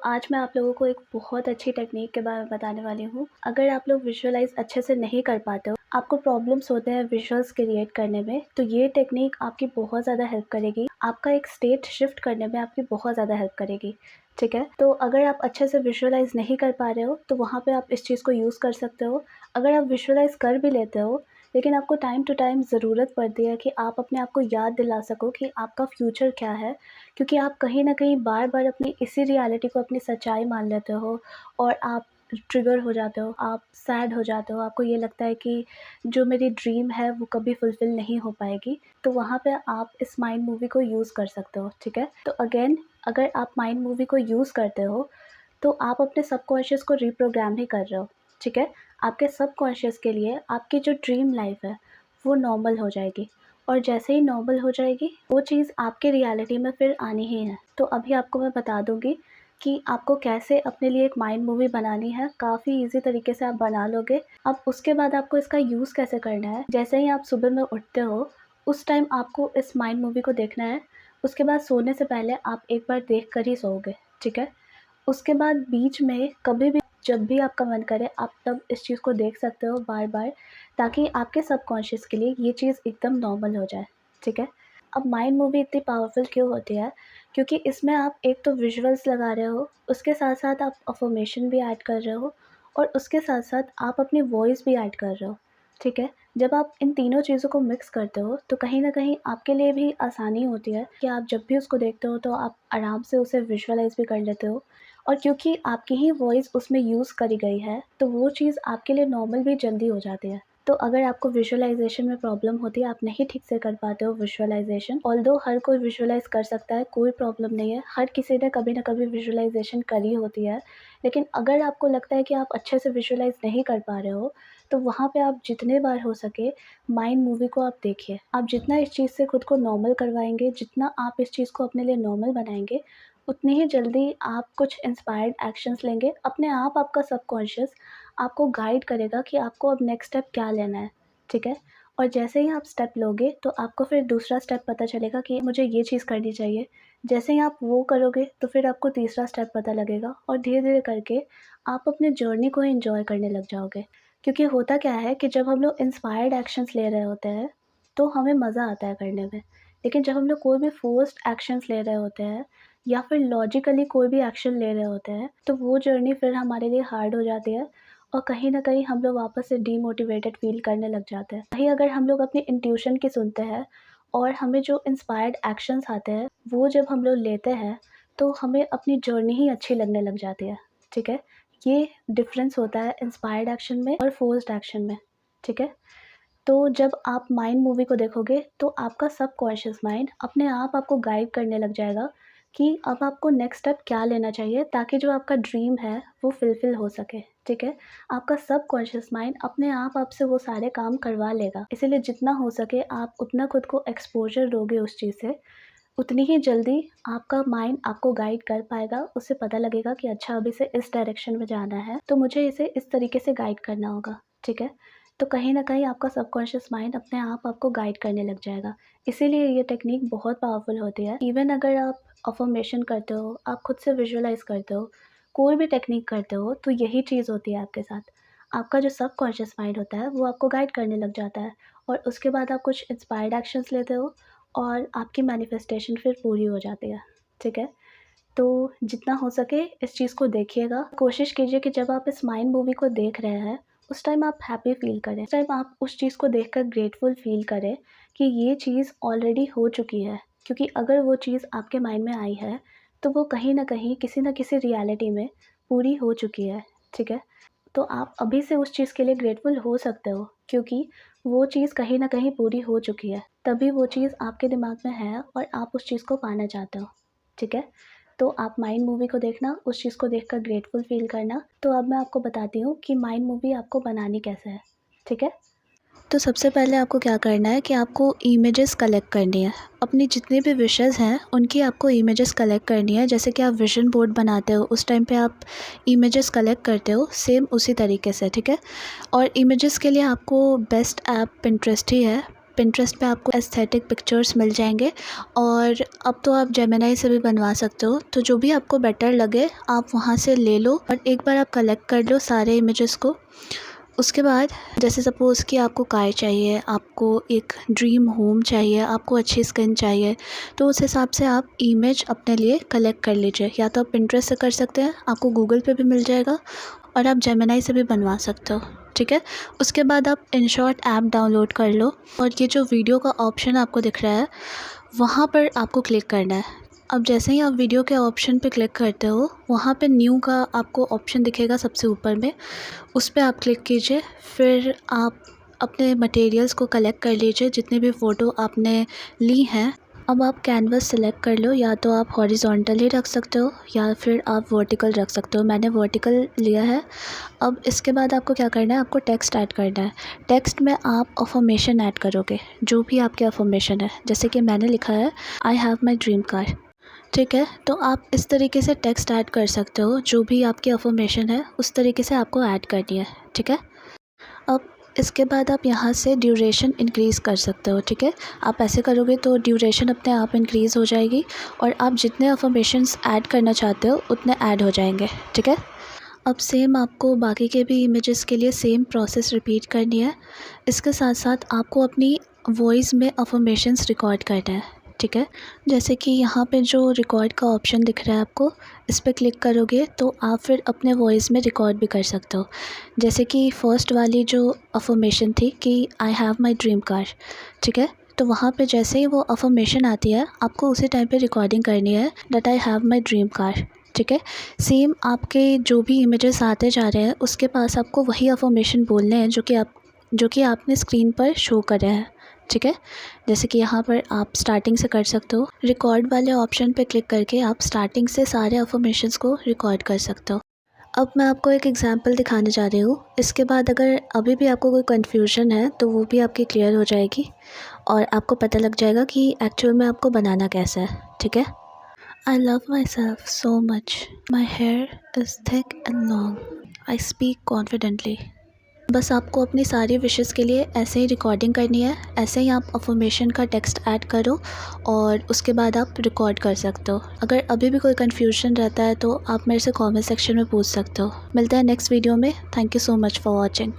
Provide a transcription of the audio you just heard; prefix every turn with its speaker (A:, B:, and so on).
A: आज मैं आप लोगों को एक बहुत अच्छी टेक्नीक के बारे में बताने वाली हूँ। अगर आप लोग विजुअलाइज़ अच्छे से नहीं कर पाते हो, आपको प्रॉब्लम्स होते हैं विजुअल्स क्रिएट करने में, तो ये टेक्नीक आपकी बहुत ज़्यादा हेल्प करेगी। आपका एक स्टेट शिफ्ट करने में आपकी बहुत ज़्यादा हेल्प करेगी, ठीक है? तो अगर आप अच्छे से विजुअलाइज़ नहीं कर पा रहे हो, तो वहाँ पे आप इस चीज़ को यूज़ कर सकते हो। अगर आप विजुअलाइज़ कर भी लेते हो, लेकिन आपको टाइम टू टाइम ज़रूरत पड़ती है कि आप अपने आप को याद दिला सको कि आपका फ्यूचर क्या है, क्योंकि आप कहीं न कहीं बार-बार अपनी इसी रियलिटी को अपनी सच्चाई मान लेते हो और आप ट्रिगर हो जाते हो, आप सैड हो जाते हो, आपको ये लगता है कि जो मेरी ड्रीम है वो कभी फुलफ़िल नहीं हो पाएगी। तो वहाँ पे आप इस माइंड मूवी को यूज़ कर सकते हो, ठीक है? तो अगेन अगर आप माइंड मूवी को यूज़ करते हो, तो आप अपने सबकॉन्शियस को रिप्रोग्राम ही कर रहे हो, ठीक है? आपके सबकॉन्शियस के लिए आपकी जो ड्रीम लाइफ़ है, वो नॉर्मल हो जाएगी और जैसे ही नॉर्मल हो जाएगी, वो चीज़ आपके रियलिटी में फिर आनी ही है। तो अभी आपको मैं बता दूँगी कि आपको कैसे अपने लिए एक माइंड मूवी बनानी है, काफ़ी ईज़ी तरीके से आप बना लोगे। अब उसके बाद आपको इसका यूज़ कैसे करना है, जैसे ही आप सुबह में उठते हो, उस टाइम आपको इस माइंड मूवी को देखना है। उसके बाद सोने से पहले आप एक बार देख कर ही सोओगे, ठीक है? उसके बाद बीच में कभी भी जब भी आपका मन करे आप तब इस चीज़ को देख सकते हो बार-बार, ताकि आपके सबकॉन्शियस के लिए ये चीज़ एकदम नॉर्मल हो जाए, ठीक है? अब माइंड मूवी इतनी पावरफुल क्यों होती है? क्योंकि इसमें आप एक तो विजुअल्स लगा रहे हो, उसके साथ-साथ आप अफ़र्मेशन भी ऐड कर रहे हो और उसके साथ-साथ आप अपनी वॉइस भी ऐड कर रहे हो, ठीक है? जब आप इन तीनों चीज़ों को मिक्स करते हो, तो कहीं न कहीं आपके लिए भी आसानी होती है कि आप जब भी उसको देखते हो तो आप आराम से उसे विजुअलाइज़ भी कर लेते हो। और क्योंकि आपकी ही वॉइस उसमें यूज़ करी गई है, तो वो चीज़ आपके लिए नॉर्मल भी जल्दी हो जाती है। तो अगर आपको विजुअलाइज़ेशन में प्रॉब्लम होती है, आप नहीं ठीक से कर पाते हो विजुअलाइज़ेशन, ऑल्दो हर कोई विजुअलाइज़ कर सकता है, कोई प्रॉब्लम नहीं है। हर किसी ने कभी न कभी विजुअलाइज़ेशन करी होती है। लेकिन अगर आपको लगता है कि आप अच्छे से विजुअलाइज़ नहीं कर पा रहे हो, तो वहाँ पे आप जितने बार हो सके माइंड मूवी को आप देखिए। आप जितना इस चीज़ से खुद को नॉर्मल करवाएँगे, जितना आप इस चीज़ को अपने लिए नॉर्मल बनाएँगे, उतनी ही जल्दी आप कुछ इंस्पायर्ड एक्शंस लेंगे। अपने आप आपका सबकॉन्शियस आपको गाइड करेगा कि आपको अब नेक्स्ट स्टेप क्या लेना है, ठीक है? और जैसे ही आप स्टेप लोगे तो आपको फिर दूसरा स्टेप पता चलेगा कि मुझे ये चीज़ करनी चाहिए। जैसे ही आप वो करोगे तो फिर आपको तीसरा स्टेप पता लगेगा और धीरे-धीरे करके आप अपने जर्नी को एन्जॉय करने लग जाओगे। क्योंकि होता क्या है कि जब हम लोग इंस्पायर्ड एक्शंस ले रहे होते हैं, तो हमें मज़ा आता है करने में। लेकिन जब हम लोग कोई भी फ़ोर्स्ड एक्शंस ले रहे होते हैं या फिर लॉजिकली कोई भी एक्शन ले रहे होते हैं, तो वो जर्नी फिर हमारे लिए हार्ड हो जाती है और कहीं न कहीं हम लोग वापस से डीमोटिवेटेड फ़ील करने लग जाते हैं। वहीं अगर हम लोग अपनी इंट्यूशन की सुनते हैं और हमें जो इंस्पायर्ड एक्शंस आते हैं, वो जब हम लोग लेते हैं, तो हमें अपनी जर्नी ही अच्छी लगने लग जाती है, ठीक है? ये डिफ़रेंस होता है इंस्पायर्ड एक्शन में और फ़ोर्स्ड एक्शन में, ठीक है? तो जब आप माइंड मूवी को देखोगे तो आपका सबकॉन्शियस माइंड अपने आप आपको गाइड करने लग जाएगा कि अब आपको नेक्स्ट स्टेप क्या लेना चाहिए ताकि जो आपका ड्रीम है वो फुलफ़िल हो सके, ठीक है? आपका सबकॉन्शियस माइंड अपने आप आपसे वो सारे काम करवा लेगा। इसीलिए जितना हो सके आप उतना खुद को एक्सपोज़र दोगे उस चीज़ से, उतनी ही जल्दी आपका माइंड आपको गाइड कर पाएगा। उसे पता लगेगा कि अच्छा अब इसे इस डायरेक्शन में जाना है, तो मुझे इसे इस तरीके से गाइड करना होगा, ठीक है? तो कहीं न कहीं आपका सबकॉन्शियस माइंड अपने आप आपको गाइड करने लग जाएगा। इसीलिए ये टेक्नीक बहुत पावरफुल होती है। इवन अगर आप अफ़र्मेशन करते हो, आप खुद से विजुअलाइज़ करते हो, कोई भी टेक्नीक करते हो, तो यही चीज़ होती है आपके साथ। आपका जो सबकॉन्शियस माइंड होता है, वो आपको गाइड करने लग जाता है और उसके बाद आप कुछ इंस्पायर्ड एक्शंस लेते हो और आपकी मैनिफेस्टेशन फिर पूरी हो जाती है, ठीक है? तो जितना हो सके इस चीज़ को देखिएगा। कोशिश कीजिए कि जब आप इस माइंड मूवी को देख रहे हैं, उस टाइम आप हैप्पी फ़ील करें। उस टाइम आप उस चीज़ को देखकर ग्रेटफुल फ़ील करें कि ये चीज़ ऑलरेडी हो चुकी है। क्योंकि अगर वो चीज़ आपके माइंड में आई है, तो वो कहीं न कहीं किसी न किसी रियलिटी में पूरी हो चुकी है, ठीक है? तो आप अभी से उस चीज़ के लिए ग्रेटफुल हो सकते हो क्योंकि वो चीज़ कहीं न कहीं पूरी हो चुकी है। तभी वो चीज़ आपके दिमाग में है और आप उस चीज़ को पाना चाहते हो, ठीक है? तो आप माइंड मूवी को देखना, उस चीज़ को देखकर ग्रेटफुल फ़ील करना। तो अब मैं आपको बताती हूँ कि माइंड मूवी आपको बनानी कैसे है, ठीक है? तो सबसे पहले आपको क्या करना है कि आपको इमेजेस कलेक्ट करनी है। अपनी जितनी भी विशेज़ हैं, उनकी आपको इमेजेस कलेक्ट करनी है। जैसे कि आप विज़न बोर्ड बनाते हो, उस टाइम पे आप इमेजेस कलेक्ट करते हो, सेम उसी तरीके से, ठीक है? और इमेजेस के लिए आपको बेस्ट ऐप पिंटरेस्ट ही है। पिंटरेस्ट पे आपको एस्थेटिक पिक्चर्स मिल जाएंगे और अब तो आप जेमिनी से भी बनवा सकते हो। तो जो भी आपको बेटर लगे आप वहाँ से ले लो और एक बार आप कलेक्ट कर लो सारे इमेजेस को। उसके बाद जैसे सपोज़ कि आपको कार चाहिए, आपको एक ड्रीम होम चाहिए, आपको अच्छी स्किन चाहिए, तो उस हिसाब से आप इमेज अपने लिए कलेक्ट कर लीजिए। या तो आप पिंटरेस्ट से कर सकते हैं, आपको गूगल पे भी मिल जाएगा, और आप जेमिनी से भी बनवा सकते हो, ठीक है। उसके बाद आप इनशॉट ऐप डाउनलोड कर लो और ये जो वीडियो का ऑप्शन आपको दिख रहा है वहाँ पर आपको क्लिक करना है। अब जैसे ही आप वीडियो के ऑप्शन पे क्लिक करते हो वहाँ पे न्यू का आपको ऑप्शन दिखेगा सबसे ऊपर में, उस पर आप क्लिक कीजिए। फिर आप अपने मटेरियल्स को कलेक्ट कर लीजिए जितने भी फ़ोटो आपने ली हैं। अब आप कैनवस सेलेक्ट कर लो, या तो आप हॉरिजॉन्टल ही रख सकते हो या फिर आप वर्टिकल रख सकते हो। मैंने वर्टिकल लिया है। अब इसके बाद आपको क्या करना है, आपको टेक्स्ट ऐड करना है। टेक्स्ट में आप अफर्मेशन ऐड करोगे, जो भी आपके अफर्मेशन है। जैसे कि मैंने लिखा है I have my dream car, ठीक है। तो आप इस तरीके से टेक्स्ट ऐड कर सकते हो, जो भी आपकी अफर्मेशन है उस तरीके से आपको ऐड करनी है, ठीक है। अब इसके बाद आप यहाँ से ड्यूरेशन इंक्रीज़ कर सकते हो, ठीक है। आप ऐसे करोगे तो ड्यूरेशन अपने आप इंक्रीज़ हो जाएगी और आप जितने अफर्मेशंस ऐड करना चाहते हो उतने ऐड हो जाएंगे, ठीक है। अब सेम आपको बाकी के भी इमेजेस के लिए सेम प्रोसेस रिपीट करनी है। इसके साथ साथ आपको अपनी वॉइस में अफर्मेशंस रिकॉर्ड करना है, ठीक है। जैसे कि यहाँ पे जो रिकॉर्ड का ऑप्शन दिख रहा है आपको, इस पर क्लिक करोगे तो आप फिर अपने वॉइस में रिकॉर्ड भी कर सकते हो। जैसे कि फ़र्स्ट वाली जो अफर्मेशन थी कि I have my dream car, ठीक है। तो वहाँ पे जैसे ही वो अफर्मेशन आती है आपको उसी टाइम पे रिकॉर्डिंग करनी है that I have my dream car, ठीक है। सेम आपके जो भी इमेजेस आते जा रहे हैं उसके पास आपको वही अफर्मेशन बोलने हैं जो कि आपने स्क्रीन पर शो कर रहे हैं, ठीक है। जैसे कि यहाँ पर आप स्टार्टिंग से कर सकते हो। रिकॉर्ड वाले ऑप्शन पे क्लिक करके आप स्टार्टिंग से सारे अफर्मेशंस को रिकॉर्ड कर सकते हो। अब मैं आपको एक एग्जांपल दिखाने जा रही हूँ। इसके बाद अगर अभी भी आपको कोई कन्फ्यूजन है तो वो भी आपकी क्लियर हो जाएगी और आपको पता लग जाएगा कि एक्चुअल में आपको बनाना कैसा है, ठीक है। I love my self so much, my here is thick and long, I speak confidently. बस आपको अपनी सारी विशेस के लिए ऐसे ही रिकॉर्डिंग करनी है। ऐसे ही आप अफर्मेशन का टेक्स्ट ऐड करो और उसके बाद आप रिकॉर्ड कर सकते हो। अगर अभी भी कोई कन्फ्यूजन रहता है तो आप मेरे से कमेंट सेक्शन में पूछ सकते हो। मिलते हैं नेक्स्ट वीडियो में। Thank you so much for watching.